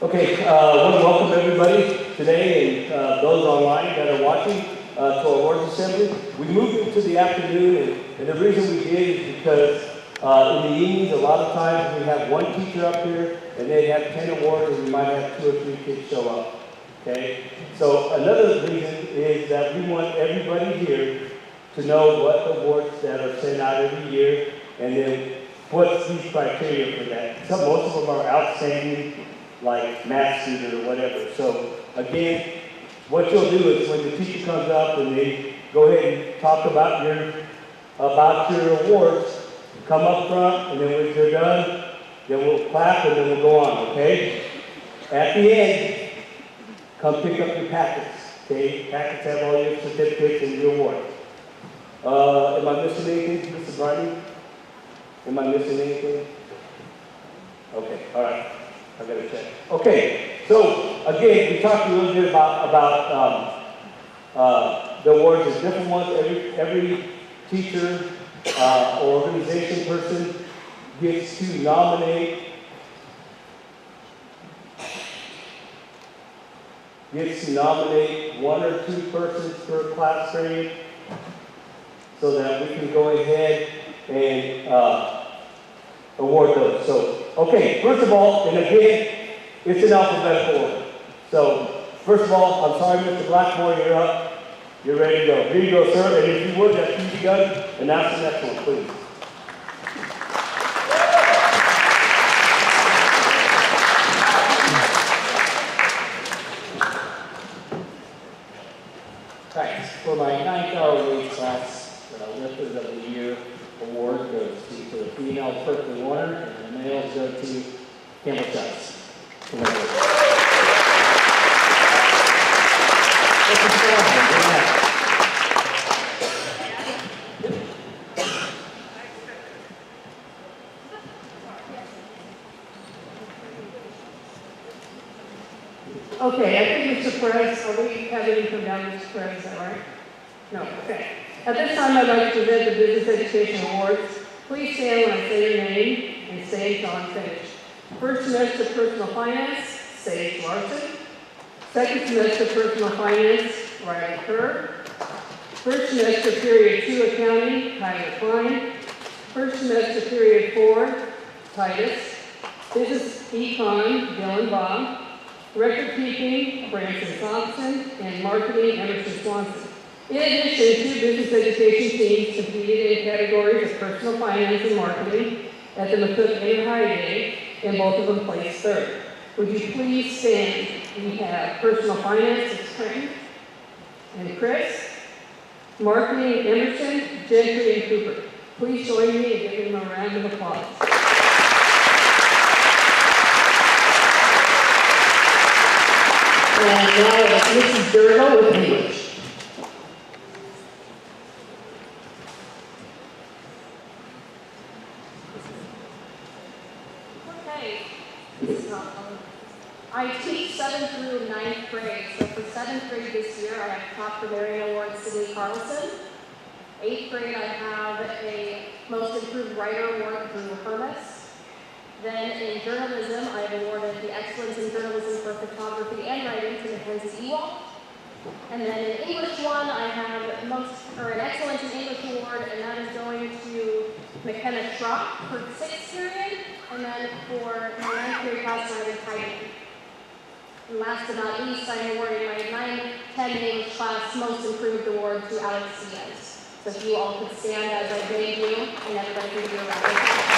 Okay, I want to welcome everybody today and those online that are watching to our awards assembly. We moved into the afternoon, and the reason we did is because in the evenings, a lot of times we have one teacher up here, and they have 10 awards, and we might have 2 or 3 kids show up. Okay? So another reason is that we want everybody here to know what awards that are sent out every year, and then what's these criteria for that. Most of them are outstanding, like math student or whatever. So again, what you'll do is when the teacher comes up and they go ahead and talk about your awards, come up front, and then when you're done, then we'll clap and then we'll go on, okay? At the end, come pick up your packets, okay? Packets have all your certificates and your awards. Am I missing anything, Mr. Barney? Am I missing anything? Okay, all right. I gotta check. Okay, so again, we talked a little bit about the awards. There's different ones. Every teacher or organization person gets to nominate one or 2 persons per class grade, so that we can go ahead and award those. So, okay, first of all, and again, it's in alphabetical order. So, first of all, I'm sorry, Mr. Blackmore, you're up. You're ready to go. Here you go, sir. And if you would, that's easy gun, announce the next one, please. Thanks. For my 9th hour weight class, Lifters of the Year award goes to the females, Berkeley Warner, and the males go to Campbell Chess. Okay, I think Mr. Perez, are we having him come down, Mr. Perez, is that right? No, okay. At this time, I'd like to present the Business Education Awards. Please stand when I say your name and say until I'm finished. First semester Personal Finance, Sage Larson. Second semester Personal Finance, Riley Kerr. First semester Period 2 Accounting, Tyler Klein. First semester Period 4, Titus. Business Econ, Dylan Bob. Record Keeping, Branson Thompson. And Marketing, Emerson Swanson. In addition, 2 business education teams competed in categories of personal finance and marketing at the McCook Inter-High Day, and both of them placed 3rd. Would you please stand? We have personal finance, it's Trent and Chris. Marketing, Emerson, Gentry, and Cooper. Please join me in giving them a round of applause. And now Mrs. Durgo with English. I teach 7th through 9th grade, so for 7th grade this year, I have Top Bavarian Award Sidney Carlson. 8th grade, I have a Most Improved Writer Award through Hermes. Then in journalism, I have awarded the Excellence in Journalism for Photography and Writing to Mackenzie Ewald. And then in English 1, I have an Excellence in English Award, and that is going to McKenna Schrock for 6th period. And then for my 9th grade class, I have typing. And last but not least, I'm awarding my 9-10 English class Most Improved Award to Alex Diaz. So if you all could stand as I thank you, and everybody can do a round of applause.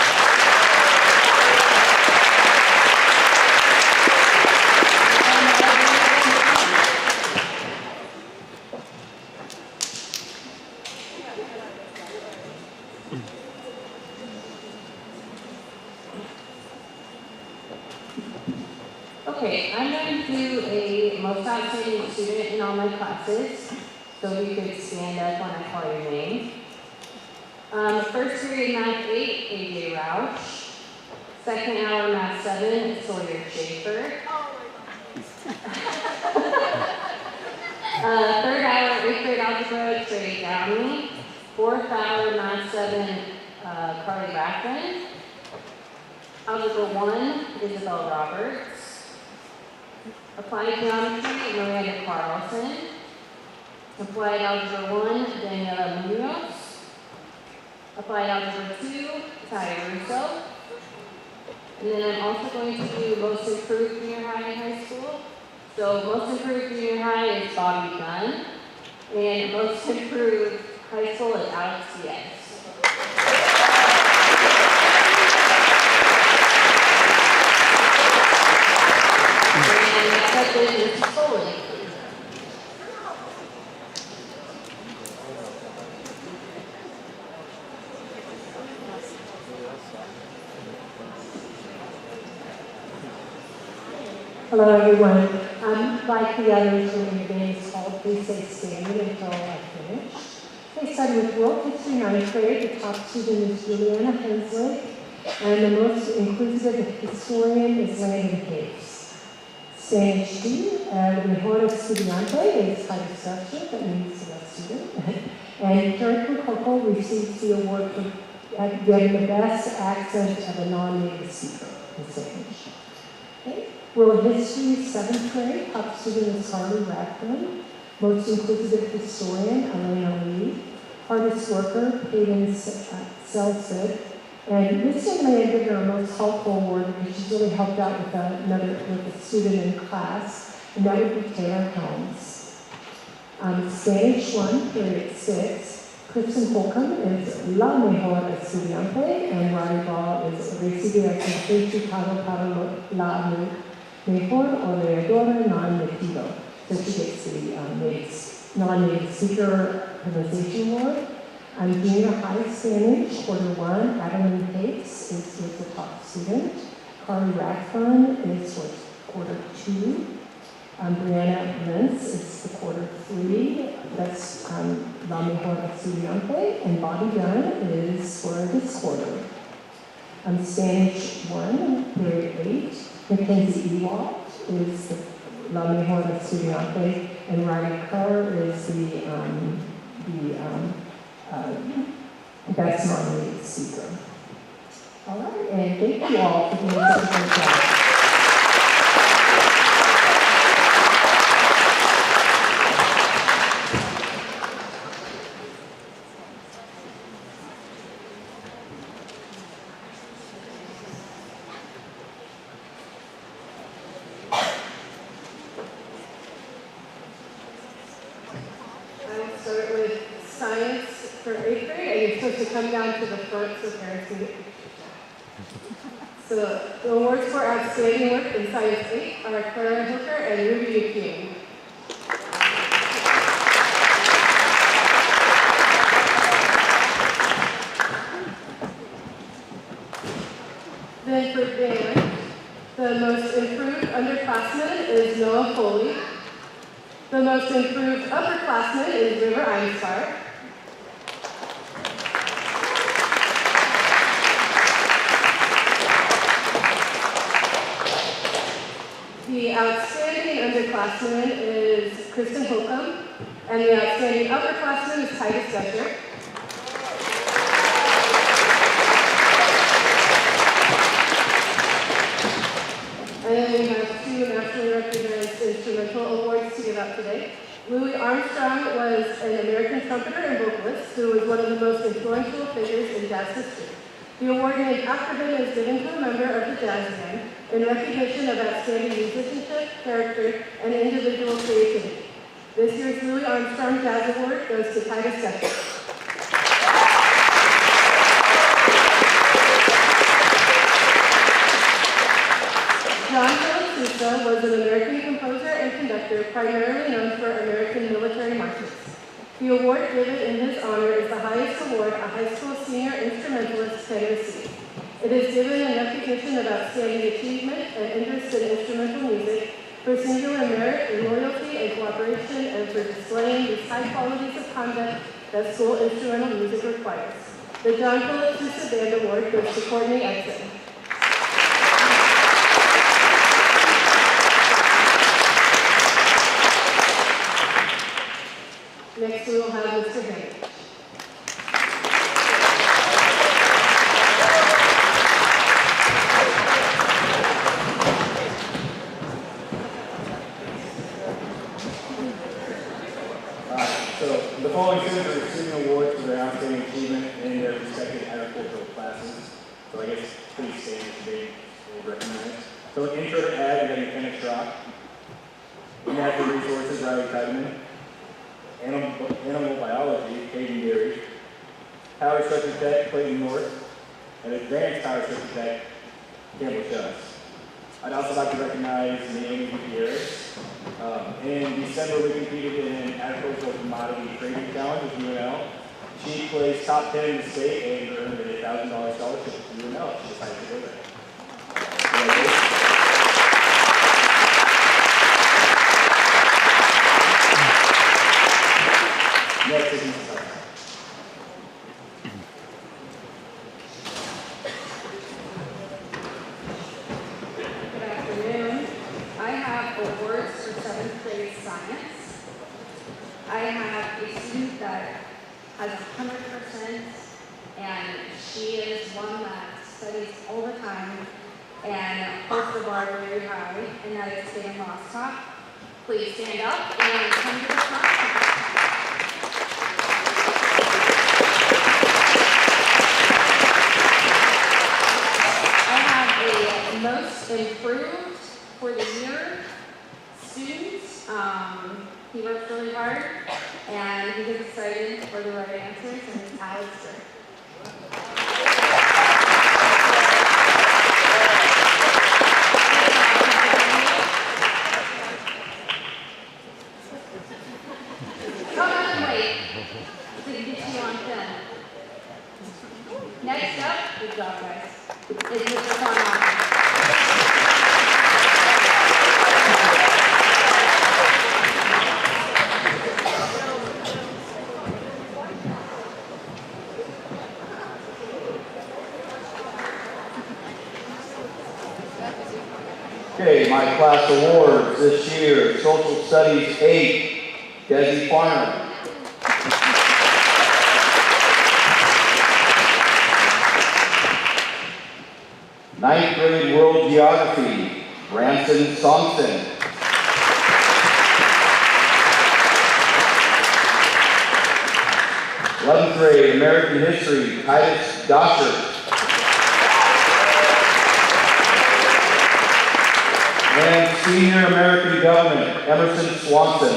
Okay, I'm going to do a most outstanding student in all my classes, so you could stand up when I call your name. First period, Math 8, AJ Roush. Second hour, Math 7, Sawyer Schaefer. Third hour, 8th grade algebra, Trey Downey. Fourth hour, Math 7, Carly Rathman. Algebra 1, Isabel Roberts. Applied Geometry, Miranda Carlson. Applied Algebra 1, Daniela Munoz. Applied Algebra 2, Ty Russo. And then I'm also going to do Most Improved Junior High and High School. So Most Improved Junior High is Bobby Dunn. And Most Improved High School is Alex Diaz. And next up is Mrs. Foley. Hello, everyone. Like the others, when your name is called, please stay standing until I finish. Okay, starting with World History 9th grade, the top student is Juliana Hensley, and the most inclusive historian is Landon Case. Spanish D, the mejor estudiante is Titus Structure, that means the best student. And Karen Coco receives the award for getting the best accent of a non-native speaker in Spanish. Okay. World History, 7th grade, top student is Harley Rathbun, most inclusive historian, Elena Lee, hardest worker, Hayden Selsid, and this young man gave her a most helpful award because she's really helped out with a student in class, and that would be Taylor Helms. Spanish 1, period 6, Kristen Holcomb is La Mejor Estudiante, and Riley Ball is Recibe el Certificado para la Mejor Oradora Non-Nativo. So she gets the non-native speaker pronunciation award. Junior high Spanish, quarter 1, Adeline Pace is the top student. Carly Rathbun is quarter 2. Brianna Lentz is the quarter 3. That's La Mejor Estudiante. And Bobby Dunn is for this quarter. Spanish 1, period 8. Mackenzie Ewald is the La Mejor Estudiante, and Riley Kerr is the best non-native speaker. All right, and thank you all for doing such a great job. Start with science for 8th grade, and you're supposed to come down to the front so parents can get. So the awards for outstanding work in Science 8 are Clara Hooker and Ruby King. Then for band, the most improved underclassman is Noah Foley. The most improved upperclassman is River Einspire. The outstanding underclassman is Kristen Holcomb, and the outstanding upperclassman is Titus Dutcher. And then we have 2 nationally recognized instrumental awards to give out today. Louis Armstrong was an American trumpeter and vocalist who was one of the most influential figures in jazz history. The award named after him is given to a member of the jazz band in recognition of outstanding musicianship, character, and individual creativity. This year's Louis Armstrong Jazz Award goes to Titus Dutcher. John Philip Sousa was an American composer and conductor primarily known for American military marches. The award given in his honor is the highest award a high school senior instrumentalist can receive. It is given in recognition of outstanding achievement and interest in instrumental music, for singular merit in loyalty and cooperation, and for displaying these high qualities of conduct that school instrumental music requires. The John Philip Sousa Band Award goes to Courtney Edson. Next we will have Mr. Henry. Wilsons are receiving awards for their outstanding achievement in their respective agricultural classes. So I guess it's pretty standard today, they recognize. So in intro to ag, we got Lieutenant Schrock. In natural resources, Riley Tugman. Animal biology, Hayden Geary. Power Structure Tech, Clayton North. And advanced power structure tech, Campbell Shuss. I'd also like to recognize Naomi Gutierrez. In December, we competed in an agricultural commodity trading challenge with UNL. She placed top 10 in the state and earned a $1,000 scholarship to UNL. She decided to go there. Next is Mrs. Hudson. Good afternoon. I have awards for 7th grade science. I have a student that has 100%, and she is one that studies all the time and holds the bar very high, and that is Dan Rostock. Please stand up and come to the front. Most improved for the year student. He worked really hard and he was excited for the right answers, and it's Alistair. Come on and wait so we can get you on film. Next up, good job guys, is Mr. Conrad. Okay, my class awards this year, Social Studies 8, Desi Farner. Ninth grade World Geography, Branson Thompson. 11th grade American History, Titus Doshert. And Senior American Government, Emerson Swanson.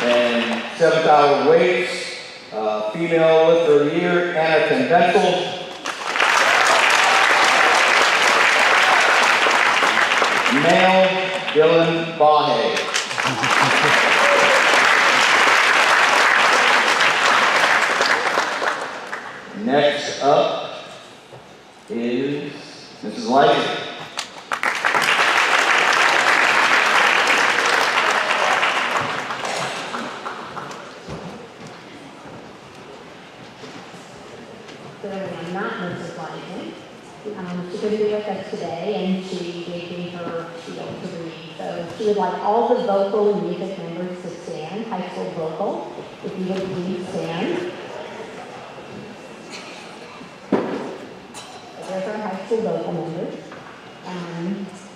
And 7th hour weights, female lifter of the year, Anna Convenzel. Male, Dylan Bahe. Next up is Mrs. Light. I'm not Mrs. Lighton. She couldn't be with us today, and she gave me her shield to read. So she would like all the vocal and music members to stand, high school vocal. If you would please stand. There's our high school vocal members.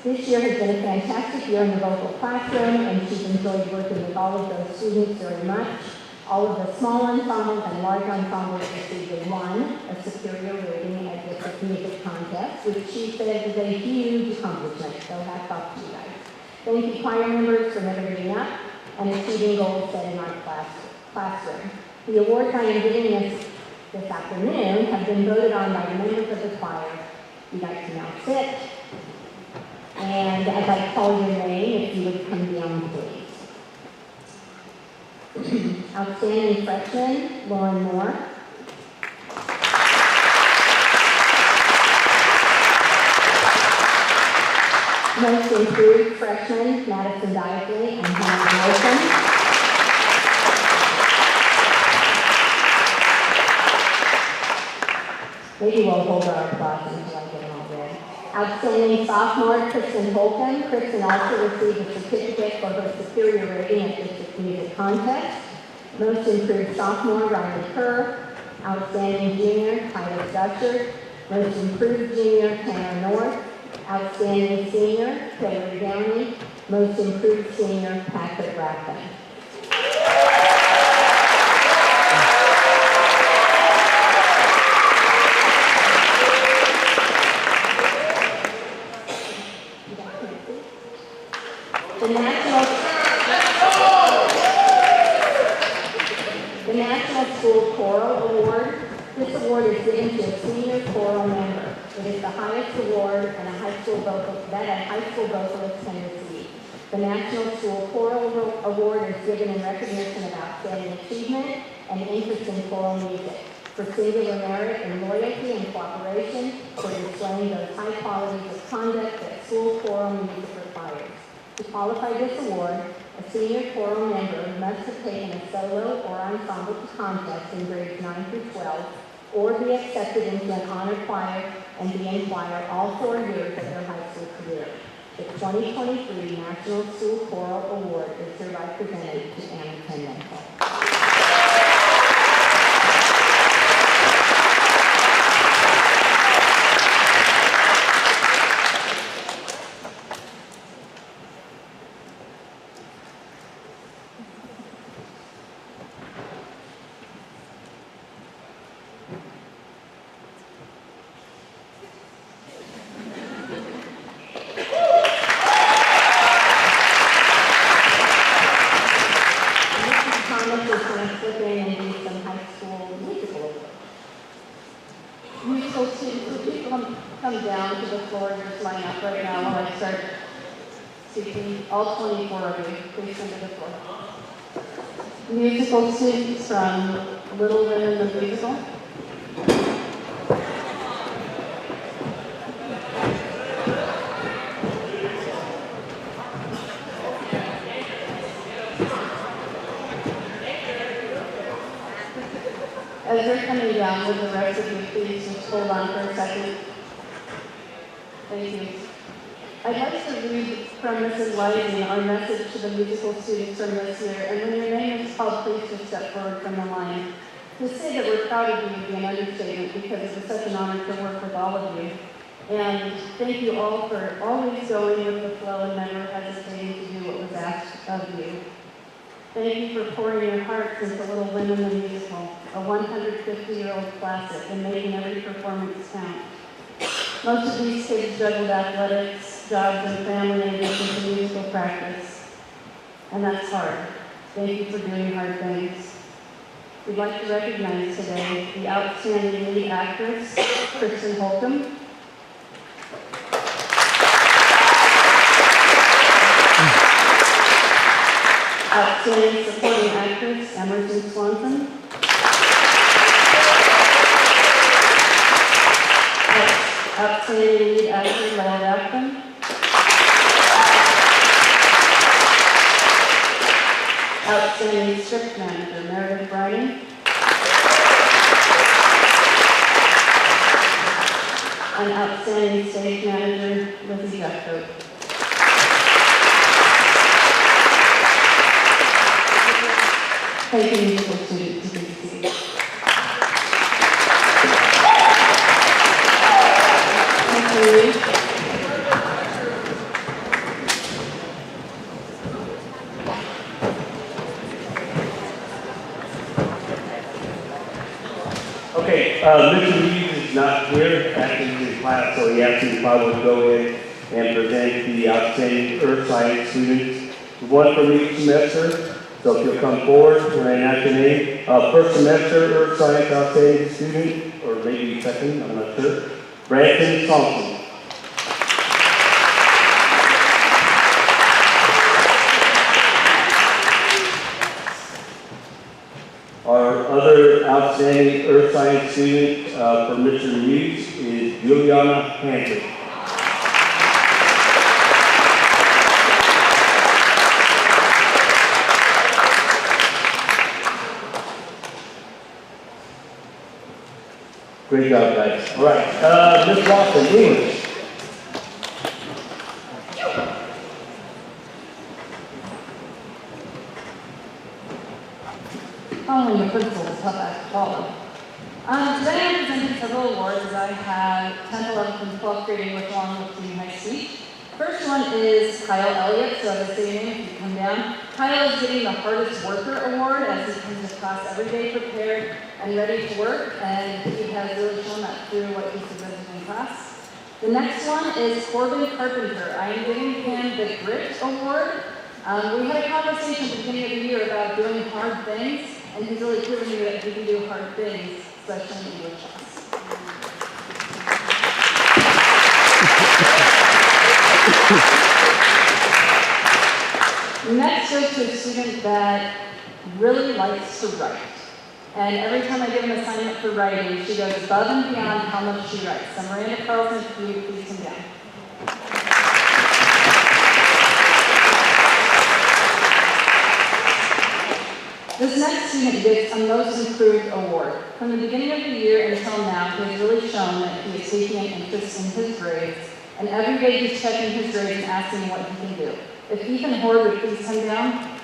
This year has been a fantastic year in the vocal classroom, and she's enjoyed working with all of those students very much. All of the small ensembles and large ensembles received a superior rating at district music contest, which she said is a huge accomplishment, so hats off to you guys. Thank you, choir members, for never giving up and achieving goals set in our classroom. The awards I am giving this afternoon have been voted on by the members of the choir. You guys can now sit. And as I call your name, if you would come down, please. Outstanding freshman, Lauren Moore. Most improved freshman, Madison Disley and Hannah Wilson. Maybe we'll hold our applause until I get them all read. Outstanding sophomore, Kristen Holcomb. Kristen also received a certificate for her superior rating at district music contest. Most improved sophomore, Riley Kerr. Outstanding junior, Titus Dusher. Most improved junior, Tanner North. Outstanding senior, Taylor Downey. Most Improved Senior, Patrick Rathman. The National School Choral Award. This award is given to a senior choral member. It is the highest award that a high school vocalist can receive. The National School Choral Award is given in recognition of outstanding achievement and interest in choral music, for singular merit and loyalty and cooperation, for displaying those high qualities of conduct that school choral music requires. To qualify this award, a senior choral member must have taken a solo or ensemble contest in grades 9 through 12, or be accepted into an honor choir and be in choir all 4 years of their high school career. The 2023 National School Choral Award is hereby presented to Anna Penmental. Come down to the floor, just line up right now while I start speaking. All 24 of you, please come to the floor. Musical students from Little Women the Musical. As they're coming down with the rest of you, please just hold on for a second. Thank you. I'd like to read from Mrs. Lighting our message to the musical students from this year, and when your name is called, please just step forward from the line. To say that we're proud of you would be an understatement, because it was such an honor to work with all of you. And thank you all for always going with the flow and never hesitating to do what was asked of you. Thank you for pouring your hearts into Little Women the Musical, a 150-year-old classic, and making every performance count. Most of these kids juggled athletics, jobs, and family in addition to musical practice. And that's hard. Thank you for doing hard things. We'd like to recognize today the outstanding lead actress, Kristen Holcomb. Outstanding supporting actress, Emerson Swanson. Outstanding lead actor, Lyle Rathman. Outstanding script manager, Meredith Bryden. And outstanding stage manager, Lizzie Jeffcoat. Thank you, musical students, to be seated. Thank you. Okay, Mr. Reeves is not here, actually he's in class, so he actually probably would go in and present the outstanding earth science students, one from each semester. So if you'll come forward when I announce your name. First semester earth science outstanding student, or maybe second, I'm not sure. Brandon Thompson. Our other outstanding earth science student for Mr. Reeves is Juliana Hansen. Great job, guys. All right, Ms. Lawson, English. Following the principal is tough act to follow. Today I'm presenting several awards as I had 10th, 11th, and 12th grading with along with junior high speech. First one is Kyle Elliott, so as I say your name, if you come down. Kyle is getting the Hardest Worker Award as he comes to class every day prepared and ready to work, and he has really shown that through what he's presented in class. The next one is Corbin Carpenter. I am giving him the Grit Award. We had a conversation at the beginning of the year about doing hard things, and he's really proven me that he can do hard things, especially in English class. Next goes to a student that really likes to write. And every time I give an assignment for writing, she goes above and beyond how much she writes. So Miranda Carlson, if you please come down. This next student gets a Most Improved Award. From the beginning of the year until now, he has really shown that he is taking an interest in his grades, and every day he's checking his grades and asking what he can do. If Ethan Hoard would please come down.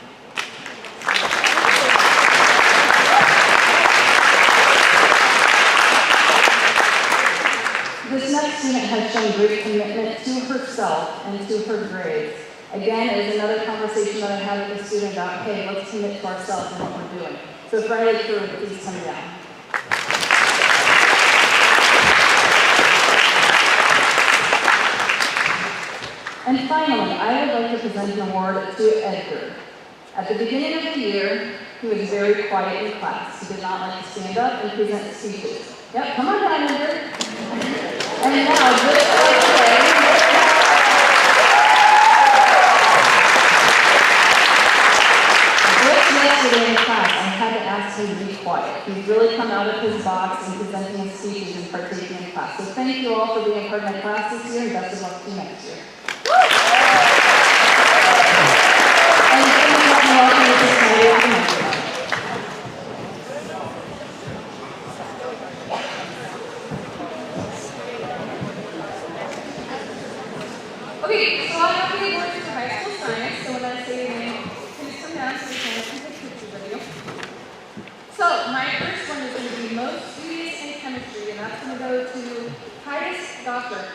This next student has shown great commitment to herself and to her grades. Again, it is another conversation that I had with a student about, hey, let's commit to ourselves and what we're doing. So if Riley Kerr would please come down. And finally, I would like to present an award to Edgar. At the beginning of the year, he was very quiet in class. He did not like to stand up and present speeches. Yep, come on down, Edgar. And now, just like yesterday in class, I had to ask him to be quiet. He's really come out of his box and presenting his speeches and partaking in class. So thank you all for being a part of my class this year, and best of luck to you next year. And welcome to this Friday. Okay, so I have the awards for high school science, so when I say your name, please come down so we can take pictures of you. So my first one is going to be most studious in chemistry, and that's going to go to Titus Goffert.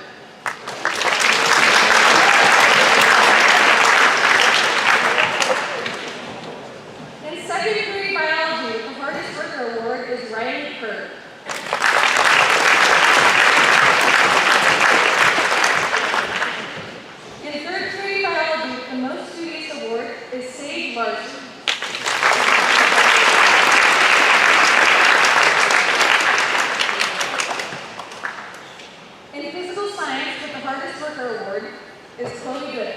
In second grade biology, the hardest worker award is Riley Kerr. In third grade biology, the most studious award is Sage Larson. In physical science, with the hardest worker award is Chloe Good.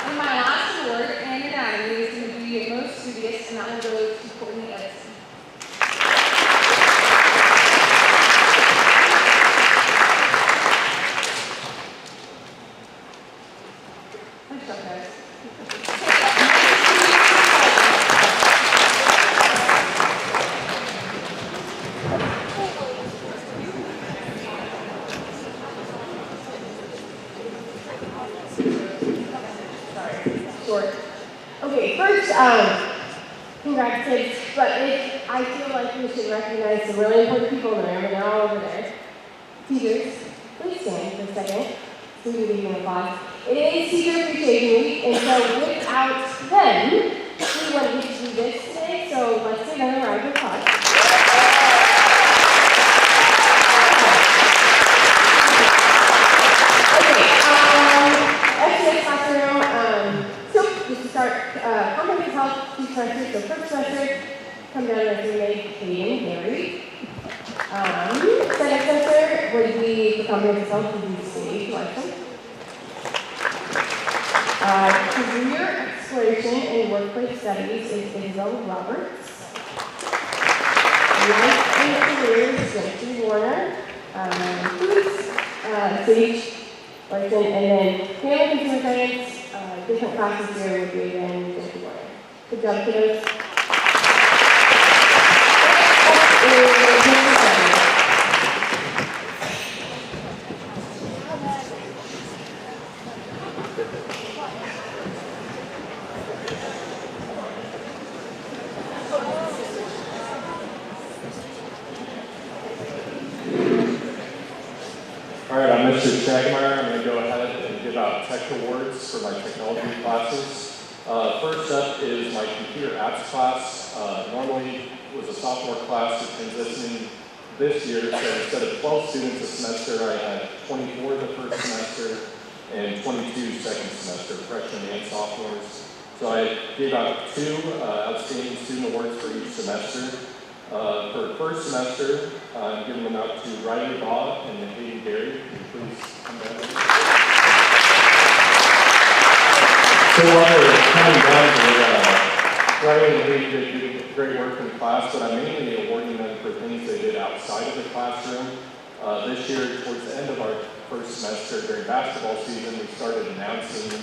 And my last award, in anatomy, is going to be most studious, and that will go to Courtney Edison. Nice job, guys. Short. Okay, first, congrats kids, but I feel like we should recognize some really important people in the room, and they're all over there. Teachers, please stand for a second. So we give you an applause. It is Teacher Appreciation Week, and so without them, we wouldn't get to do this today, so let's do another round of applause. Okay, classroom, so just to start, comprehensive health, two semesters, so first semester, come down as we make Hayden Harry. Second semester would be comprehensive health, would be Sage Larson. Career exploration and workplace studies is Isabel Roberts. Life and careers, Jency Warner. Sage Larson, and then family consumer science, different classes here would be again Jency Warner. Good job, kiddos. All right, I'm Mr. Stagmeyer. I'm going to go ahead and give out tech awards for my technology classes. First up is my computer apps class. Normally was a sophomore class who's transitioning this year, so instead of 12 students a semester, I had 24 the first semester and 22 second semester, freshmen and sophomores. So I gave out 2 outstanding student awards for each semester. For first semester, I'm giving them out to Riley Baugh and Hayden Gary. Please come down. So while they're coming down here, Riley and Hayden did great work in class, but I'm mainly awarding them for things they did outside of the classroom. This year, towards the end of our first semester, during basketball season, we started announcing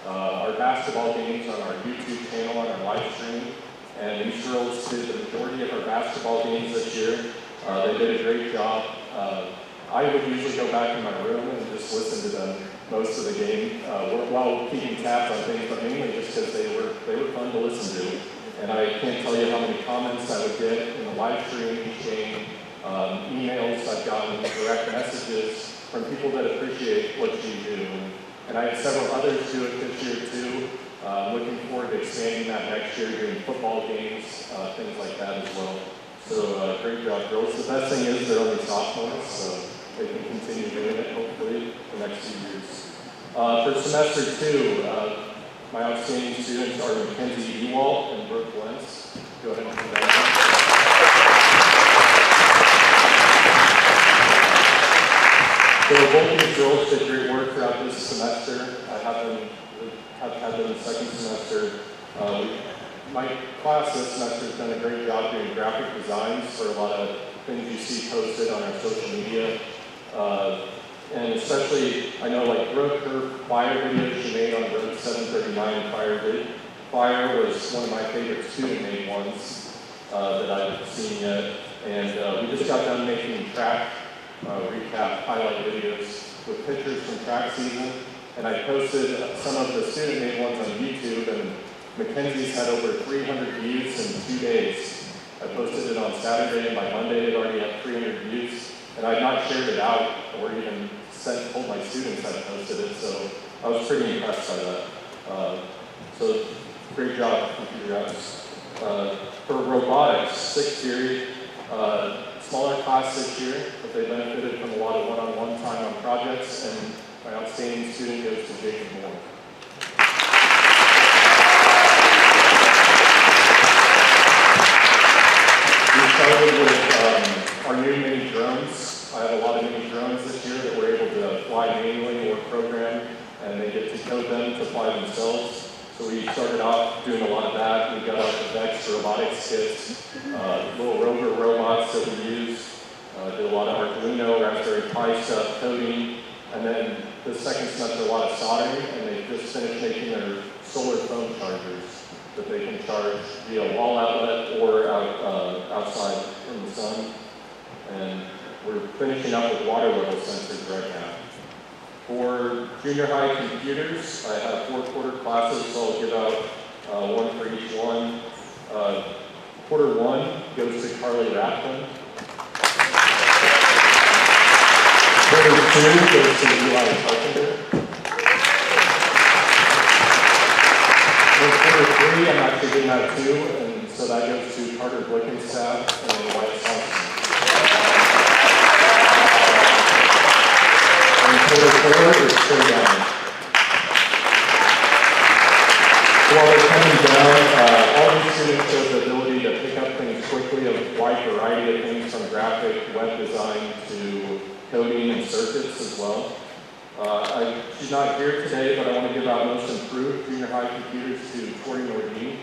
our basketball games on our YouTube channel, on our live stream. And these girls did the majority of our basketball games this year. They did a great job. I would usually go back in my room and just listen to them most of the game while keeping tabs on things, but mainly just because they were fun to listen to. And I can't tell you how many comments I would get in the live stream each game, emails I've gotten, direct messages from people that appreciate what you do. And I had several others do it this year too. Looking forward to expanding that next year, doing football games, things like that as well. So great job, girls. The best thing is they're only sophomores, so they can continue doing it hopefully the next few years. For semester 2, my outstanding students are Mackenzie Ewald and Brooke Lentz. Go ahead and come down. So both these girls did great work throughout this semester. I've had them in the second semester. My class this semester has done a great job doing graphic designs for a lot of things you see posted on our social media. And especially, I know like Brooke, her fire video she made on Road 739 Fire was one of my favorite student-made ones that I've seen yet. And we just got done making track recap highlight videos with pictures from track season. And I posted some of the student-made ones on YouTube, and Mackenzie's had over 300 views in 2 days. I posted it on Saturday, and by Monday it already had 300 views. And I had not shared it out or even told my students I posted it, so I was pretty impressed by that. So great job, computer apps. For robotics, 6th period, smaller class this year, but they benefited from a lot of one-on-one time on projects, and my outstanding student goes to Jacob Moore. We started with our new mini drones. I have a lot of mini drones this year that we're able to fly manually or program, and they get to code them to fly themselves. So we started off doing a lot of that. We got out the VEX robotics kits, little rover robots that we use. Did a lot of Arduino, Raspberry Pi stuff, coding. And then the second semester, a lot of soldering, and they just finished making their solar phone chargers that they can charge via wall outlet or outside in the sun. And we're finishing up with water level sensors right now. For junior high computers, I have 4 quarter classes, so I'll give out one for each one. Quarter 1 goes to Carly Rathman. Quarter 2 goes to Eli Carpenter. And quarter 3, I'm actually giving out 2, and so that goes to Carter Blickenstaff and Wyatt Thompson. And quarter 4 is Trey Down. While they're coming down, all these students show the ability to pick up things quickly, a wide variety of things from graphic, web design to coding and circuits as well. She's not here today, but I want to give out most improved junior high computers to Tori Nordine.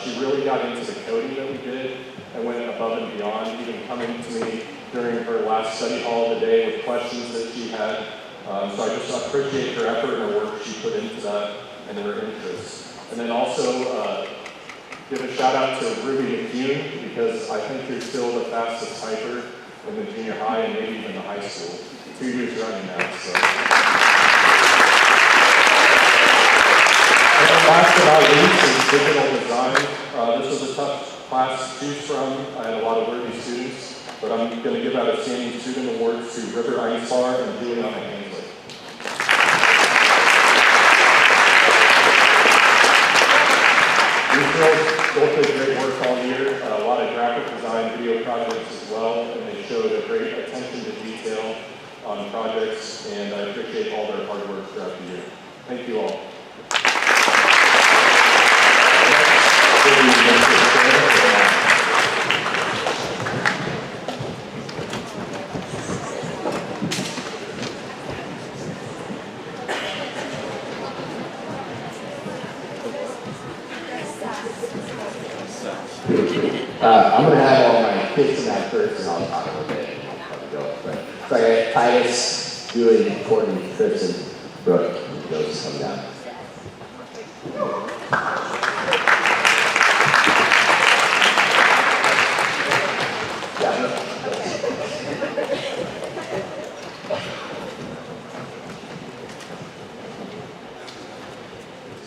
She really got into the coding that we did and went above and beyond, even coming to me during her last study hall of the day with questions that she had. So I just appreciate her effort and her work she put into that and her interest. And then also give a shout out to Ruby McCune, because I think you're still the fastest typer in the junior high and maybe even the high school. 2 years running now, so. And then last but not least is digital design. This was a tough class to choose from. I had a lot of worthy students. but I'm going to give out outstanding student awards to River Einslar and Juliana Hensley. These girls both did great work all year, a lot of graphic design, video projects as well, and they showed a great attention to detail on projects, and I appreciate all their hard work throughout the year. Thank you all. I'm going to have all my kids tonight first, and I'll talk a little bit. So I got Titus, Julie, Courtney, Chris, and Brooke. Those come down.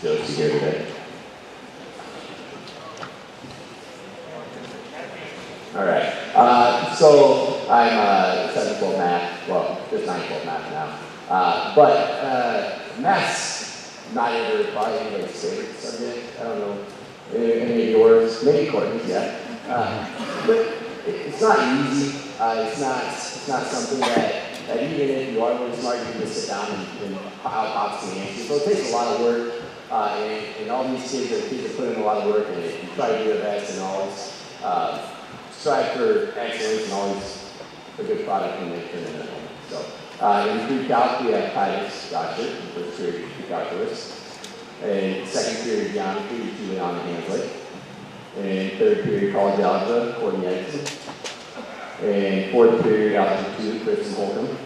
Josie here today. All right. So I'm 7-12 math. Well, just 9-12 math now. But math's not ever probably anybody's favorite subject. I don't know. Any of yours? Maybe Courtney's, yeah. But it's not easy. It's not something that even if you are really smart, you can just sit down and pop some answers. So it takes a lot of work. And all these kids are putting in a lot of work, and you try to do your best and always strive for excellence and always a good product when they turn it in. So in pre-calc, we have Titus Gotcha, in first period pre-calculus. In second period geometry, Juliana Hensley. In third period college algebra, Courtney Edson. In fourth period algebra 2, Kristen Holcomb.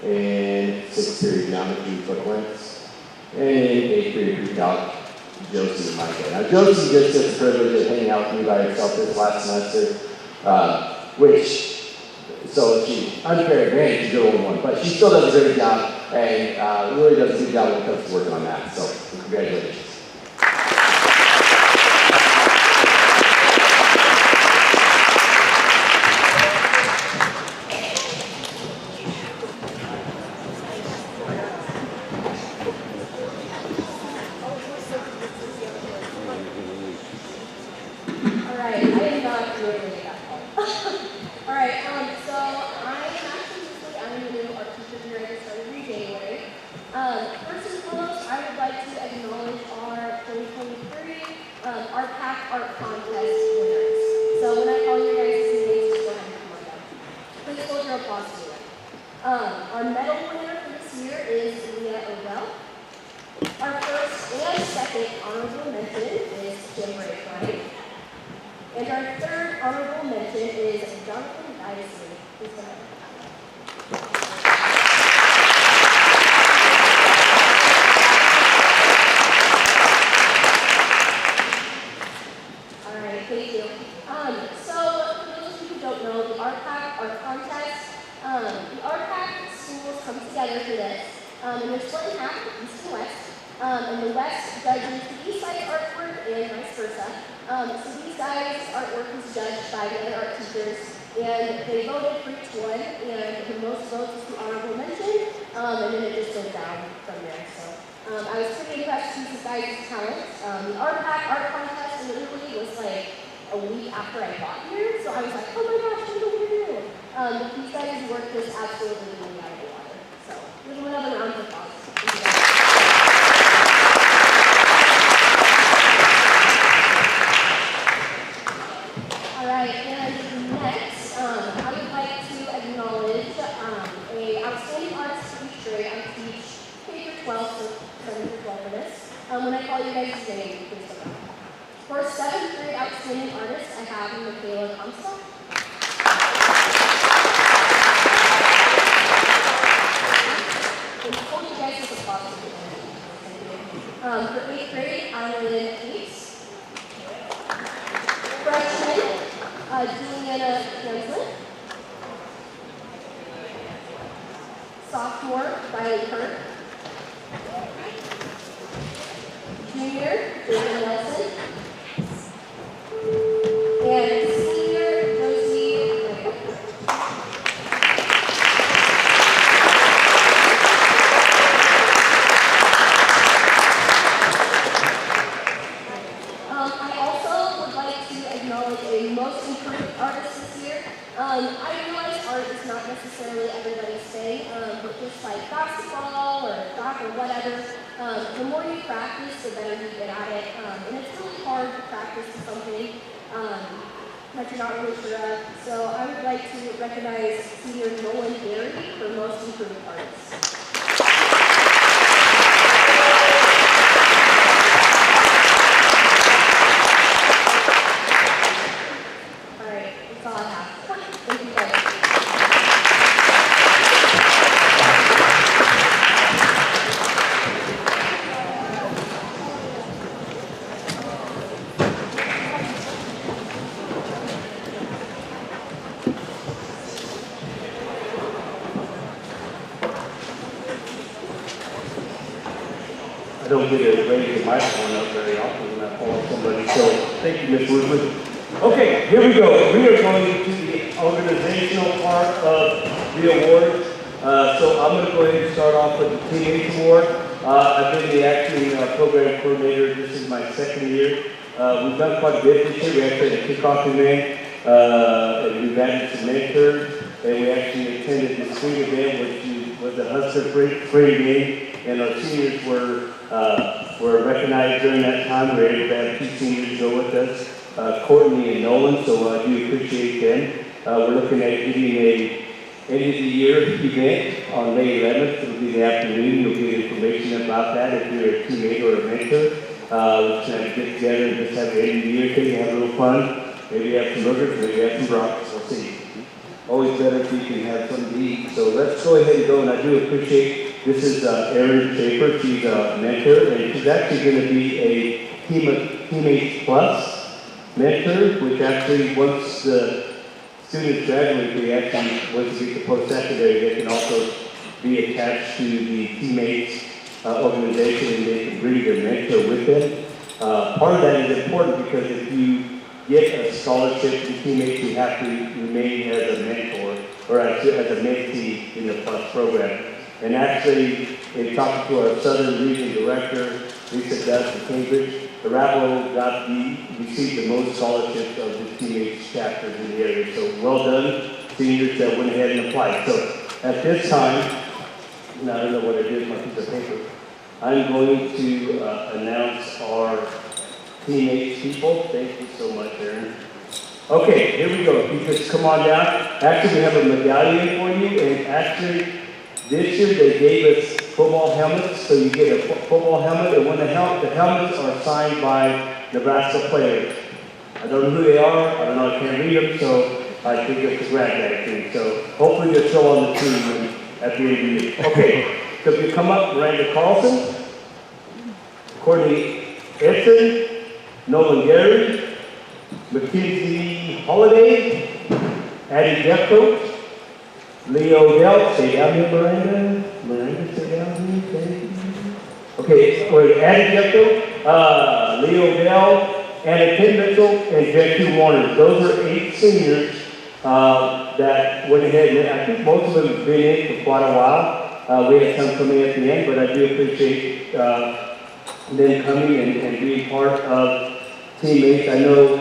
In sixth period geometry, Brooke Wentz. And in eighth period pre-calc, Josie and Micah. Now Josie just gets the privilege of hanging out with me by herself this last semester, so she unfair advantage to go on one, but she still does a great job and really does a good job when it comes to working on that. So congratulations. Our medal winner for this year is Leah Odell. Our first and second honorable mention is Jim Ray. And our third honorable mention is Jonathan Dyson. Please go ahead. All right, thank you. So for those of you who don't know, the RPAC, our contest, the RPAC schools come together for this, and they're split in half, east and west. And the west judges the east side artwork and vice versa. So these guys' artwork is judged by the other art teachers, and they voted for each one, and the most votes is the honorable mention, and then it just goes down from there. So I was pretty impressed with these guys' talent. The RPAC art contest literally was like a week after I got here, so I was like, oh my gosh, what do we do? But these guys' work was absolutely blew me out of the water. So give them another round of applause. Alright, and next, I would like to acknowledge a outstanding artist for each grade. I teach K-12, so 7 through 12 for this. When I call you guys' name, please come up. For 7th grade outstanding artist, I have Michaela Comstock. I told you guys this is possible. For 8th grade, Adeline Cates. Freshman, Juliana Jensen. Sophomore, Riley Kirk. Junior, Jordan Nelson. And senior, Josie. like basketball or soccer or whatever, the more you practice, the better you get at it. And it's really hard to practice something that you're not really sure of. So I would like to recognize senior Nolan Gary for most improved artist. All right, that's all I have. Thank you guys. I don't get to raise the microphone up very often when I call on somebody, so thank you, Ms. Woodward. Okay, here we go. We are going to the organizational part of the awards. So I'm going to go ahead and start off with the Teammates Award. I've been the acting program coordinator. This is my second year. We've done quite a bit this year. We actually had a kickoff event, and we've added some mentors, and we actually attended the swing event, which was the Hustler Free game. And our seniors were recognized during that time. We were able to have 2 seniors go with us, Courtney and Nolan, so I do appreciate them. We're looking at getting a end of the year event on May 11th. It'll be the afternoon. You'll get information about that if you're a teammate or a mentor. We're just going to get together and just have an end of the year thing, have a little fun. Maybe have some burgers, maybe have some broccoli. We'll see. Always better if you can have something to eat. So let's go ahead and go, and I do appreciate. This is Erin Schaefer. She's a mentor, and she's actually going to be a Teammates Plus mentor, which actually, once the students graduate, they actually, once they get to post-secondary, they can also be attached to the Teammates organization, and they can bring their mentor with them. Part of that is important because if you get a scholarship to Teammates, you have to remain as a mentor or as a mentee in the Plus program. And actually, in talking to our Southern Region Director, Lisa Dust from Cambridge, Arapahoe received the most scholarships of the Teammates chapters in the area. So well done, seniors that went ahead and applied. So at this time, I don't know what I did with my piece of paper, I'm going to announce our Teammates people. Thank you so much, Erin. Okay, here we go. You just come on down. Actually, we have a medallion for you, and actually, this year they gave us football helmets, so you get a football helmet, and when the helmets are signed by Nebraska players. I don't know who they are, I don't know, I can't read them, so I think it's a grab bag thing. So hopefully they'll show on the team at the end of the year. Okay, so if you come up, Miranda Carlson, Courtney Edson, Nolan Gary, Mackenzie Holiday, Addie Jeffcoat, Leo Dell, stay down here, Miranda. Miranda, stay down here, thank you. Okay, we're Addie Jeffcoat, Leo Dell, Anna Tim Mitchell, and Jackie Warner. Those are 8 seniors that went ahead, and I think most of them have been in for quite a while. We had some coming at the end, but I do appreciate them coming and being part of Teammates. I know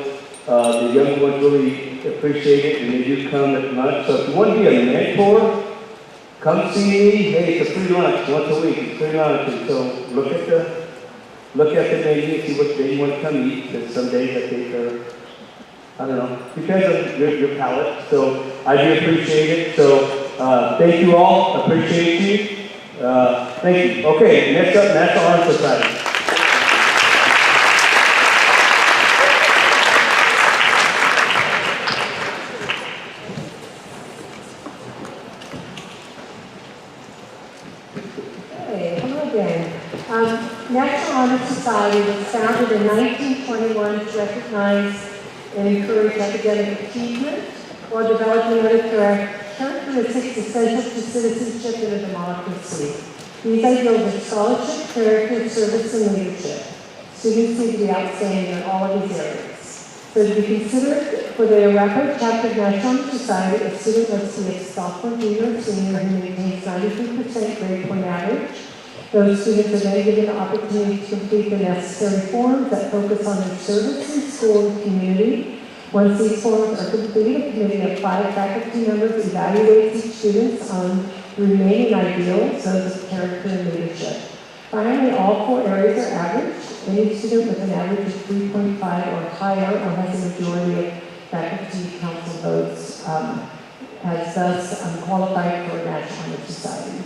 the young ones really appreciate it, and they do come at lunch. So if you want to be a mentor, come see me. Hey, it's a free lunch once a week. It's free lunch, and so look at the menu and see what day you want to come eat. Because some days I think I don't know, depends on your palate. So I do appreciate it. So thank you all. Appreciate you. Thank you. Okay, next up, National Honor Society. National Honor Society was founded in 1921 to recognize and encourage academic achievement while developing other characteristics essential to citizenship in a democracy. These ideals are scholarship, character, service, and leadership. Students need to be outstanding in all of these areas. So to be considered for the Arapahoe Chapter of National Honor Society, a student must be a sophomore, junior, or senior who maintains 93% grade point average. Those students are then given the opportunity to complete the necessary forms that focus on their service in school and community. Once these forms are completed, a committee of 5 faculty members evaluates each student on remaining ideals, those of character and leadership. Finally, all 4 areas are average. Any student with an average of 3.5 or higher or has a majority of faculty council votes has thus qualified for a National Honor Society.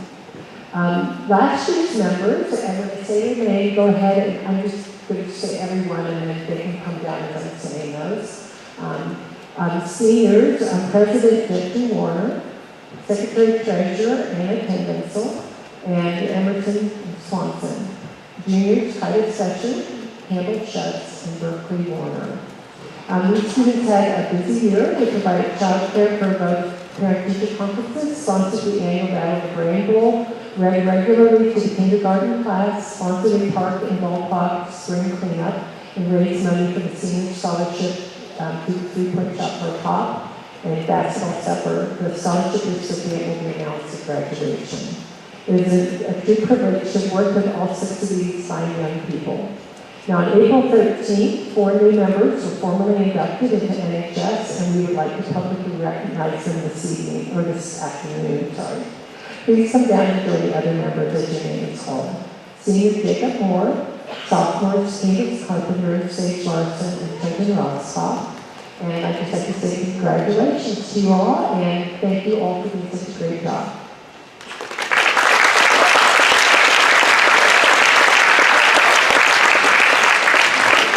Last year's members, and when I say their name, go ahead and I'm just going to say everyone and then they can come down as I'm saying those. Seniors, President Justin Warner, Secretary Treasurer Anna Pendencil, and Emerson Swanson. Juniors, Titus Session, Campbell Schutz, and Berkeley Warner. These students had a busy year. They provided childcare for both parent-teacher conferences, sponsored the annual Battle of the Brain Bowl, read regularly to the kindergarten class, sponsored a park and ballpark spring cleanup, and raised money for the senior scholarship to the 3-point shot for a pop and basketball supper. The scholarship recipient will be announced at graduation. It is a true privilege to work with all 6 of these fine young people. Now, on April 13th, 4 new members were formally inducted into NHS, and we would like to publicly recognize them this afternoon. Please come down and join the other members as your name is called. Senior Jacob Moore, sophomores Candace Carpenter, Sage Larson, and Trenton Roscoff. And I'd just like to say congratulations to you all, and thank you all for doing such a great job.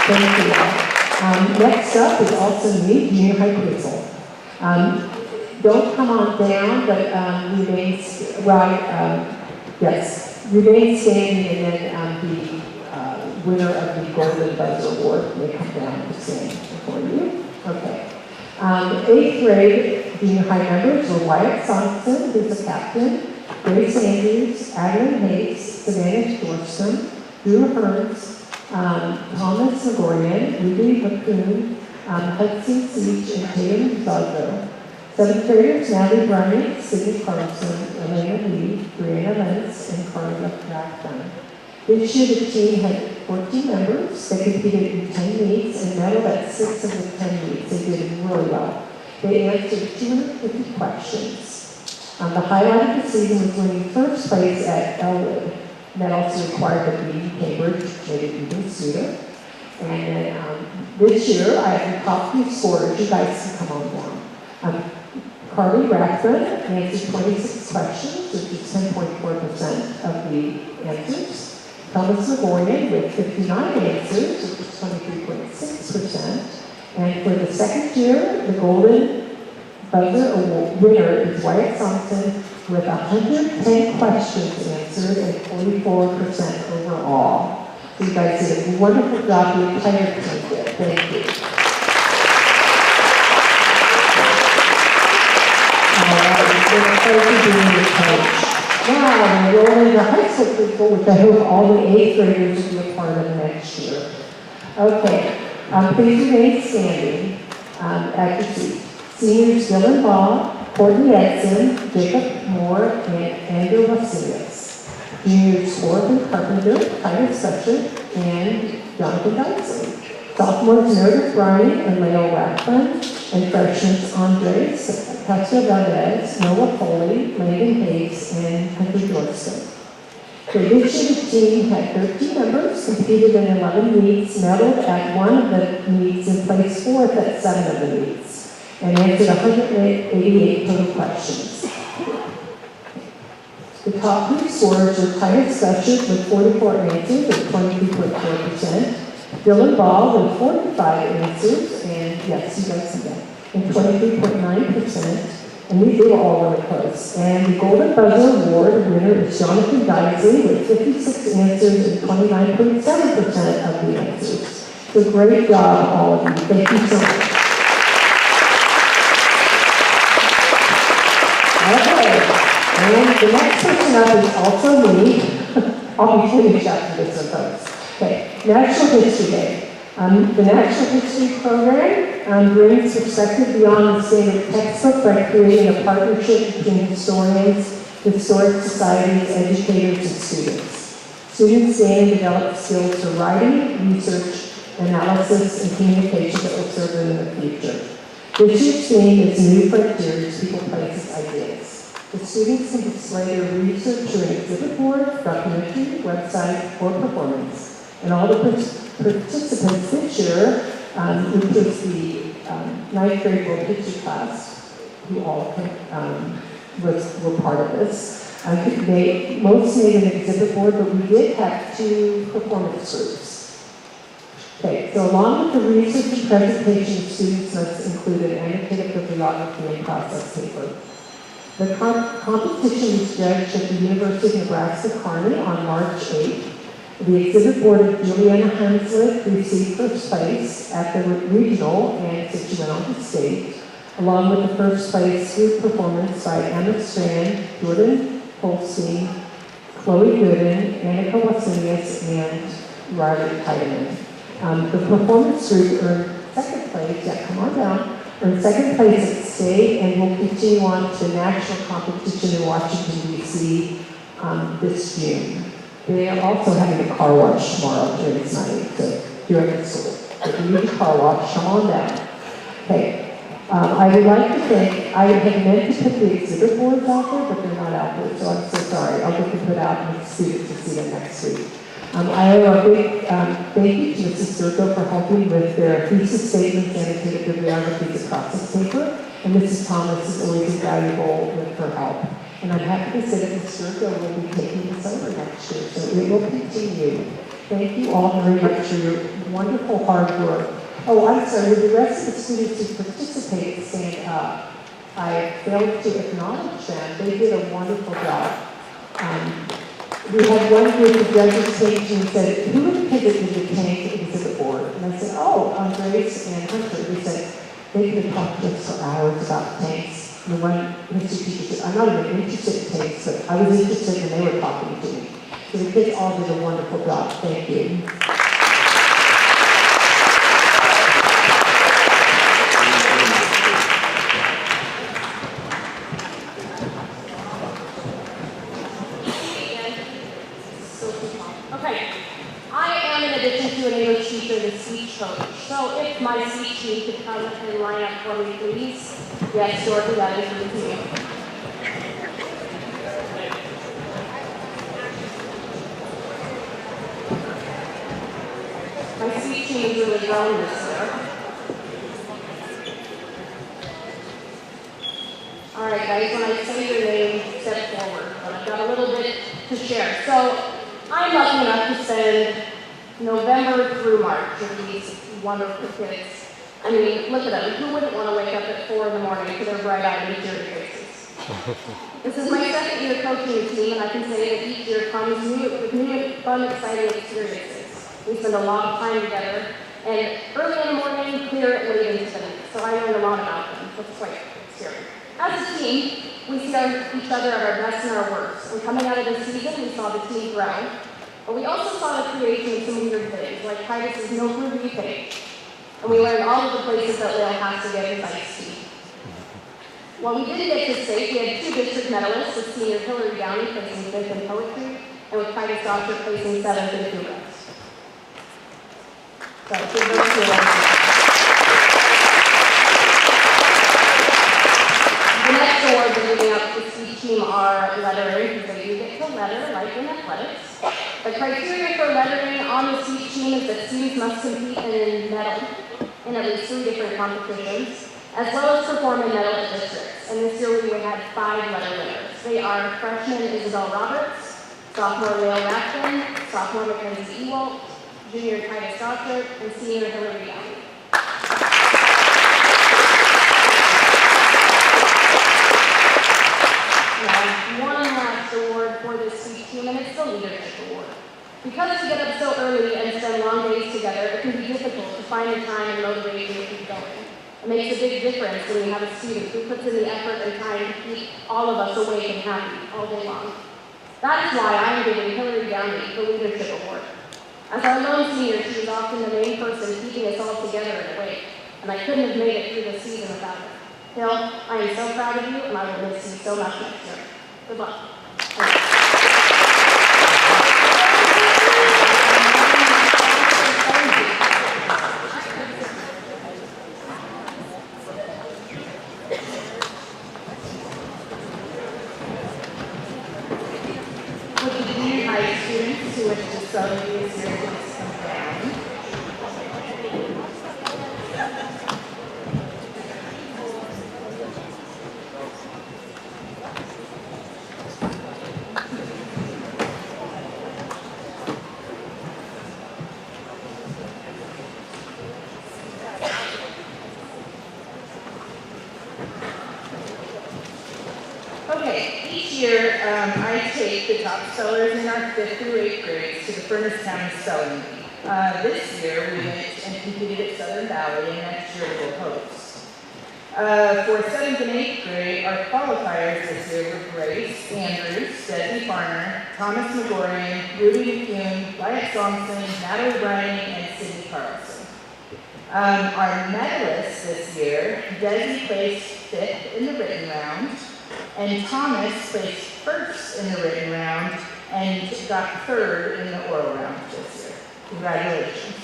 Thank you all. Next up is also me, junior high quizzel. Don't come on down, but remain standing, and then the winner of the Golden Buzzer Award may come down to stand before you. Okay. 8th grade junior high members were Wyatt Sonkson, who's a captain, Grace Andrews, Adeline Hayes, Savannah Dorstrom, Drew Hearns, Thomas Nagorian, Ruby Hakoon, Hudson Siege, and Tatum Zadro. 7th graders, Natalie Bryant, Sydney Carlson, Elena Lee, Brianna Lentz, and Carla Rathbun. This year, the team had 14 members. They competed in 10 meets and medaled at 6 of the 10 meets. They did really well. They answered 250 questions. The highlight of the season was winning first place at Elwood. That also required the BD Cambridge, made it even sweeter. And then this year, I have the top 3 scorers. You guys can come on down. Carly Rathbun answered 26 questions, which is 10.4% of the answers. Thomas Nagorian with 59 answers, which is 23.6%. And for the second year, the Golden Buzzer Award winner is Wyatt Thompson with 110 questions answered and 44% overall. So you guys did a wonderful job. The entire team did. Thank you. Now, we're rolling the high school people, which I hope all the 8th graders will be a part of next year. Okay, please remain standing at your seat. Seniors Dylan Ball, Courtney Edson, Jacob Moore, and Andrew Vasilius. Juniors Orphan Carpenter, Titus Session, and Jonathan Dyson. Sophomores Meredith Bryant and Leo Rathbun, and freshmen Andres, Castro Valdez, Noah Foley, Landon Hayes, and Hunter Jorston. So this year the team had 13 members, competed in 11 meets, medaled at 1 of the meets, and placed 4th at 7 of the meets, and answered 188 total questions. The top 3 scorers were Titus Session with 44 answers at 22.4%. Dylan Ball with 45 answers, and yes, you guys see that, and 23.9%, and we were all really close. And the Golden Buzzer Award winner is Jonathan Dyson with 56 answers and 29.7% of the answers. So great job, all of you. Thank you so much. Okay, and the next person up is also me. I'll be finished after this one, folks. Okay, Natural History Day. The Natural History program brings perspective beyond the standard textbook by creating a partnership between historians, historic societies, educators, and students. Students gain and develop skills for writing, research, analysis, and communication that will serve them in the future. This year's theme is New Frontiers, People, Places, Ideas. The students can display their research through an exhibit board, documentary, website, or performance. And all the participants this year, which was the ninth grade world history class, who all were part of this. Most made an exhibit board, but we did have 2 performance groups. Okay, so along with the research and presentation, students must include an annotated bibliography and process paper. The competition was judged at the University of Nebraska-Kearney on March 8th. The exhibit board of Juliana Hanslick received first place at the regional, and so she went on to state, along with the first place group performance by Emma Strand, Jordan Holstein, Chloe Gooden, Annika Wasinius, and Riley Heidemann. The performance group earned second place, come on down, earned second place at state, and will continue on to national competition in Washington, D.C. This June. They are also having a car wash tomorrow during this night, so during the school. So if you need a car wash, come on down. Okay. I would like to thank, I had meant to put the exhibit boards out there, but they're not out there, so I'm so sorry. I'll get them put out and the students will see them next week. I owe a big thank you to Mrs. Serco for helping with their thesis statements, annotated bibliographies, and process paper, and Mrs. Thomas is always invaluable with her help. And I'm happy to say that Mrs. Serco will be taking this over next year, so it will continue. Thank you all very much for your wonderful hard work. Oh, I'm sorry, with the rest of the students who participated stand up, I failed to acknowledge them. They did a wonderful job. We had one group of judges take and said, who would pivot in the tank exhibit board? And I said, oh, Grace and Hunter. They said, they could have talked to us for hours about tanks. And the one history teacher said, I'm not even interested in tanks, but I was interested and they were talking to me. So the kids all did a wonderful job. Thank you. Okay, I am, in addition to an English teacher, the speech coach. So if my speech team could come and line up for me, please. Yes, Dorothy, that is for you. My speech team is really growing this year. All right, guys, when I say your name, step forward. But I've got a little bit to share. So I'm lucky enough to spend November through March with these wonderful kids. I mean, look at them. Who wouldn't want to wake up at 4 in the morning to their bright-eyed and cheery faces? This is my second year coaching the team, and I can say that each year comes with new, fun, exciting experiences. We spend a lot of time together, and early in the morning, clear it late into the night. So I learned a lot about them. It's quite scary. As a team, we see each other at our best and our worst. And coming out of this season, we saw the team grow. But we also saw the creation of some weird things, like Titus's no preview page. And we learned all of the places that Lale has to get his iced tea. While we didn't get to state, we had 2 district medalists, with senior Hillary Downey placing 5th in poetry, and with Titus Doctor placing 7th in humorous. So, give those to them. The next awards that are giving out to the speech team are lettering, because they do get to letter, like in athletics. The criteria for lettering on the speech team is that students must compete in medal in at least 3 different competitions, as well as perform in medal at districts. And this year we had 5 letter winners. They are freshman Isabel Roberts, sophomore Lale Rafton, sophomore Mackenzie Ewalt, junior Titus Doctor, and senior Hillary Downey. One last award for this speech team, and it's the Leadership Award. Because we get up so early and spend long days together, it can be difficult to find the time and motivation to keep going. It makes a big difference when you have a student who puts in the effort and time to keep all of us awake and happy all day long. That is why I am giving Hillary Downey the Leadership Award. As our lone senior, she is often the main person keeping us all together and awake, and I couldn't have made it through the season without her. Hill, I am so proud of you, and I will miss you so much next year. Good luck. too much disability this year, please come down. Okay, each year I take the top spellers in our 5th through 8th grades to the Furnace County Spelling Bee. This year we went and competed at Southern Valley, and next year we'll host. For 7th and 8th grade, our qualifiers this year were Grace Andrews, Desi Farner, Thomas McGorian, Ruby McCune, Wyatt Thompson, Natalie O'Brien, and Cindy Carlson. Our medalists this year, Desi placed 5th in the written round, and Thomas placed 1st in the written round and got 3rd in the oral round this year. Congratulations.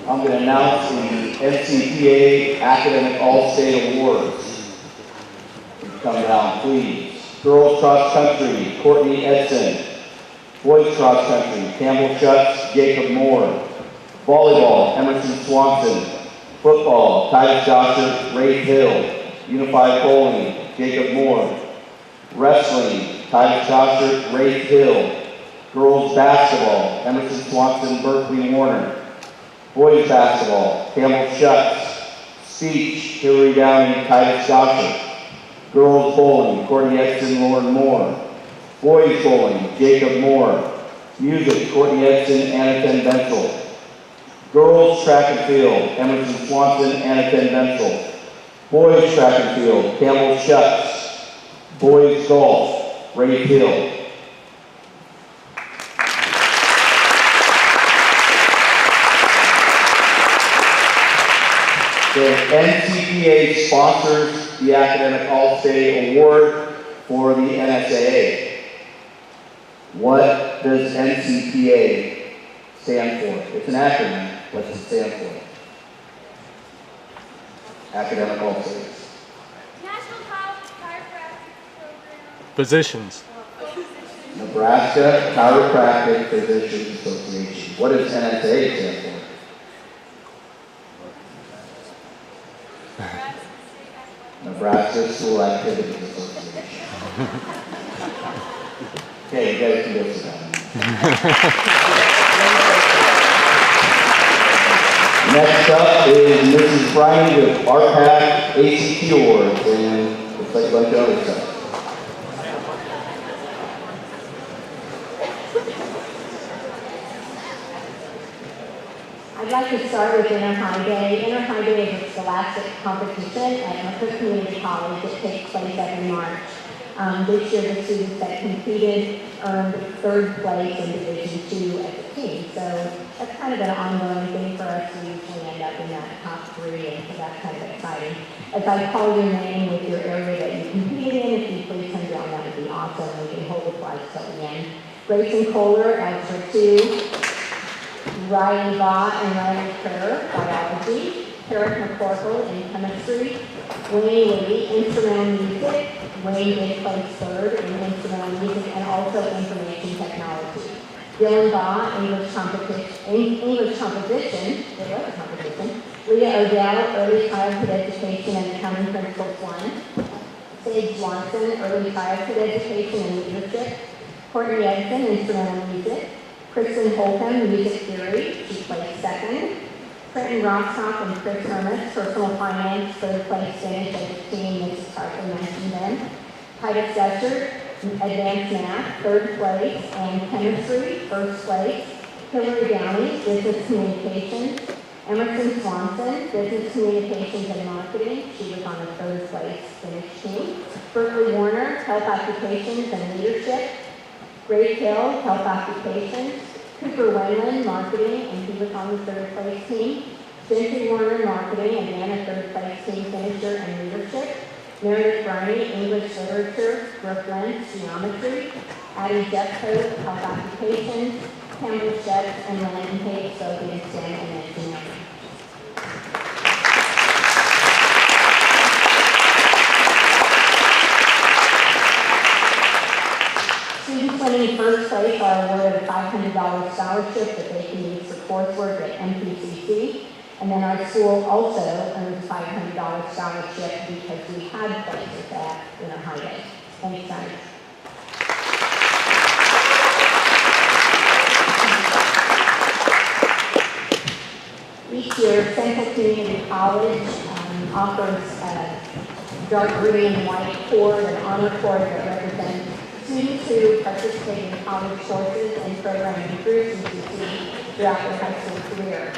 I'm going to announce the NCPA Academic All-State Awards. Come down, please. Girls Cross Country, Courtney Edson. Boys Cross Country, Campbell Schutz, Jacob Moore. Volleyball, Emerson Swanson. Football, Titus Joshua, Ray Hill. Unified Bowling, Jacob Moore. Wrestling, Titus Joshua, Ray Hill. Girls Basketball, Emerson Swanson, Berkeley Warner. Boys basketball, Campbell Schutz. Speech, Hillary Downing, Titus Joshua. Girls bowling, Courtney Edson, Lauren Moore. Boys bowling, Jacob Moore. Music, Courtney Edson, Anakin Bensel. Girls track and field, Emerson Swanson, Anakin Bensel. Boys track and field, Campbell Schutz. Boys golf, Ray Hill. The NCPA sponsors the Academic All-State Award for the NSAA. What does NCPA stand for? It's an acronym. What does it stand for? Academic All-State. National Chiropractic Program. Positions. Nebraska Chiropractic Physicians Association. What does NSAA stand for? Nebraska School Activities Association. Okay, you guys can go sit down. Next up is Mrs. Bryan with RPAC ACT Awards, and looks like a bunch of other stuff. I'd like to start with Inner High Day. Inner High Day is a scholastic competition at Mercer Community College that takes place every March. This year, the students that competed earned 3rd place in Division 2 as a team. So that's kind of an ongoing thing for us. We usually end up in that top 3, and so that's kind of exciting. If I call your name with your area that you competed in, if you please come down, that would be awesome. We can hold the flags till the end. Grayson Kohler, Algebra 2. Ryan Vaught and Ryan Kerr, Biology. Eric McCorkle in Chemistry. Wayne Lee, Instrumental Music. Wayne did place 3rd in Instrumental Music and also Information Technology. Dylan Vaught, English Composition, there was a competition. Leah Odell, Early Childhood Education and Accounting Principles 1. Sage Swanson, Early Childhood Education and Leadership. Courtney Edson, Instrumental Music. Kristen Holcomb, Music Theory, she placed 2nd. Trenton Rostock and Chris Hermes, Personal Finance, 3rd place finish as a team, Mrs. Hartley mentioned them. Titus Dutcher, Advanced Math, 3rd place, and Chemistry, 1st place. Hillary Downey, Business Communications. Emerson Swanson, Business Communications and Marketing, she was on the 3rd place finish team. Berkeley Warner, Health Occupations and Leadership. Ray Hill, Health Occupations. Cooper Wayland, Marketing, and he was on the 3rd place team. Gentry Warner, Marketing, and Anna, 3rd place team finisher and Leadership. Meredith Briney, English Literature, Brooke Lentz, Geometry, Addie Jeffcoat, Health Occupations, Campbell Sheds, and Landon Page, Sophie STEM and Engineering. Students winning first place are awarded a $500 scholarship that they can use for coursework at MPCC. And then our school also earns a $500 scholarship because we had places that in our highway. Thanks, guys. Each year, Central Community College offers a dark green and white cord and honor cord that represents students who participate in college courses and programming through CCC throughout their high school career.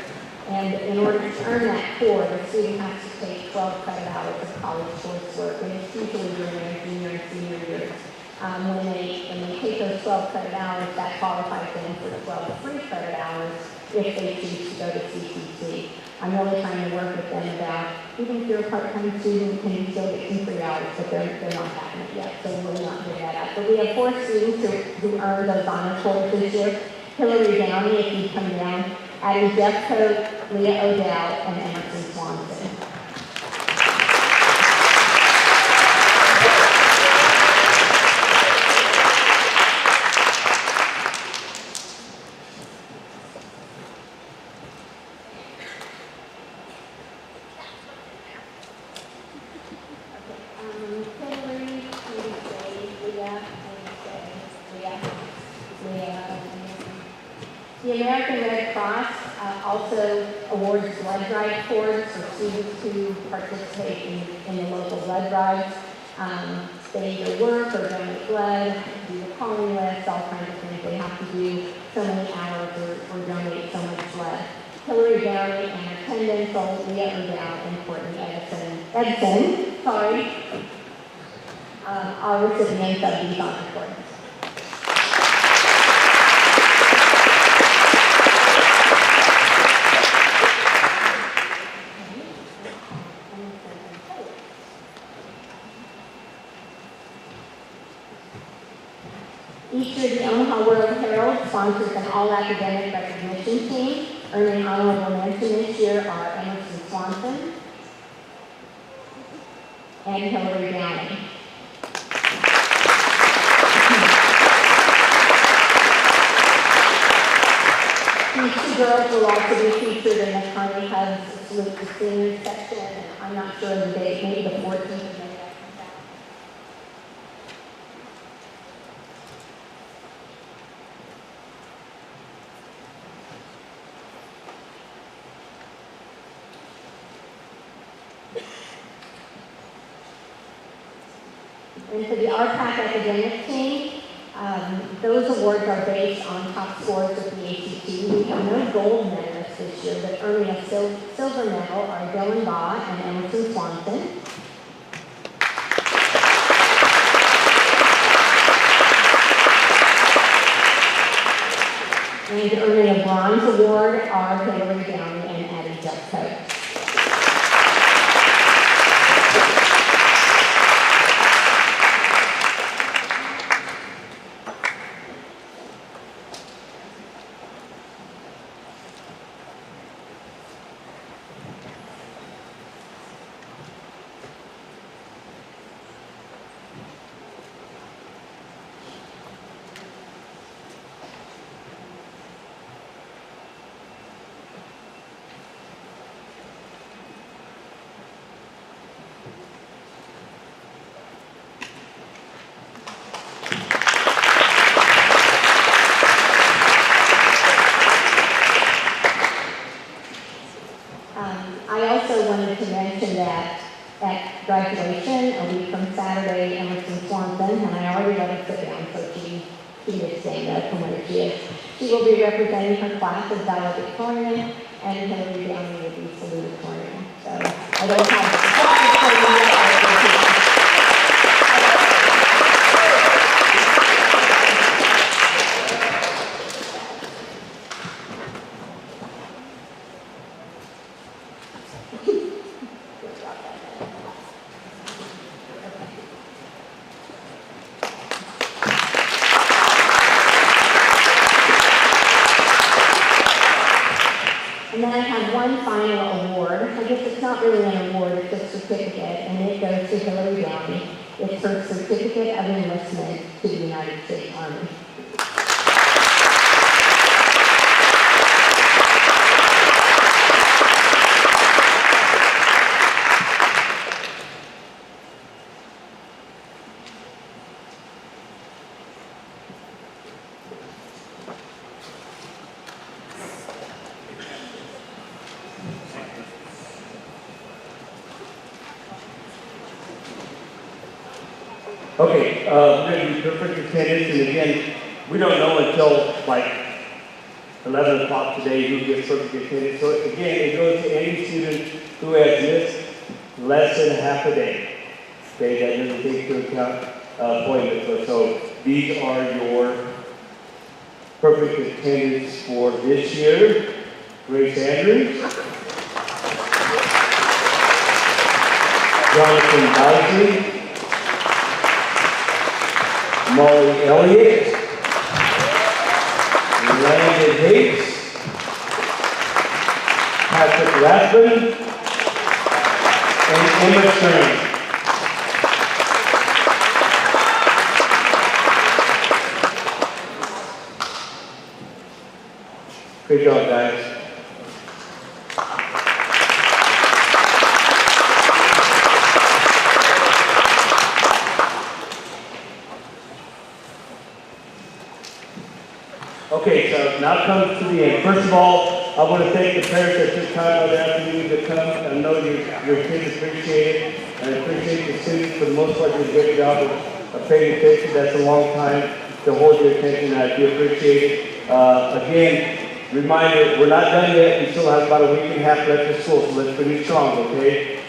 And in order to earn that cord, the student has to take 12 credit hours of college coursework, and it's usually during their junior and senior years. When they take those 12 credit hours, that qualifies them for 12 free credit hours if they choose to go to CCC. I'm really trying to work with them about, even if you're a part-time student, can you still get some free hours, but they're not having it yet, so we're not giving that up. But we have 4 students who earned those honor cords this year. Hillary Downey, if you come down, Addie Jeffcoat, Leah O'Dowd, and Emerson Swanson. The American Red Cross also awards blood drive cords for students who participate in the local blood drives. They either work or donate blood, do the calling list, all kinds of things. They have to do so many hours or donate so much blood. Hillary Downey and her attendants, Leah O'Dowd and Courtney Edson, are recipients of these honor cords. Each year, the Omaha World Herald sponsors an all-academic recognition team. Earning honorable mention this year are Emerson Swanson and Hillary Downey. These 2 girls will also be featured in the Carney Hub's Salute to Seniors section. I'm not sure of the date, maybe the 14th of May. And for the RPAC academic team, those awards are based on top scores of the ACT. We have no gold medalists this year, but earning a silver medal are Dylan Baugh and Emerson Swanson. And earning a bronze award are Hillary Downey and Addie Jeffcoat. I also wanted to mention that at graduation, a week from Saturday, Emerson Swanson, and I already let her sit down, so she can stand up from where she is. She will be representing her class as valedictorian, and Hillary Downey will be salutatorian. So I don't have one final award. I guess it's not really an award, it's a certificate, and it goes to Hillary Downey. It's her certificate of enlistment to the United States Army. Okay, we're going to be perfect attendance, and again, we don't know until like 11 o'clock today who gets perfect attendance. So again, it goes to any student who has missed less than half a day. Okay, that doesn't take into account appointments. So these are your perfect attendance for this year. Grace Andrews, Jonathan Bowsley, Molly Elliott, Landon Hicks, Patrick Rathbun, and Emma Stern. Good job, guys. Okay, so now comes to the end. First of all, I want to thank the parents that took time out of the afternoon to come. I know your kids appreciate it, and I appreciate the students for the most part doing a great job of paying attention. That's a long time to hold your attention, and I do appreciate it. Again, reminder, we're not done yet. We still have about a week and a half left of school, so let's finish strong, okay?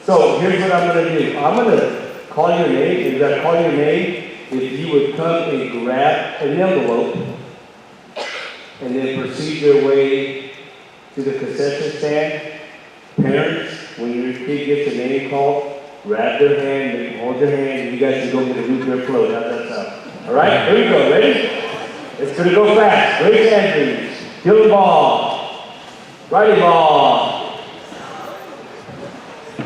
So here's what I'm going to do. I'm going to call your name. If I call your name, if you would come and grab an envelope and then proceed your way to the concession stand. Parents, when your kid gets a name called, grab their hand, hold their hand, and you guys can go get a root beer float. How's that sound? All right, here we go. Ready? It's going to go fast. Grace Andrews, Dylan Ball, Riley Ball,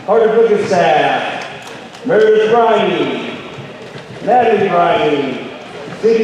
Carter Blickenstaff, Meredith Briney, Natalie Briney, Cindy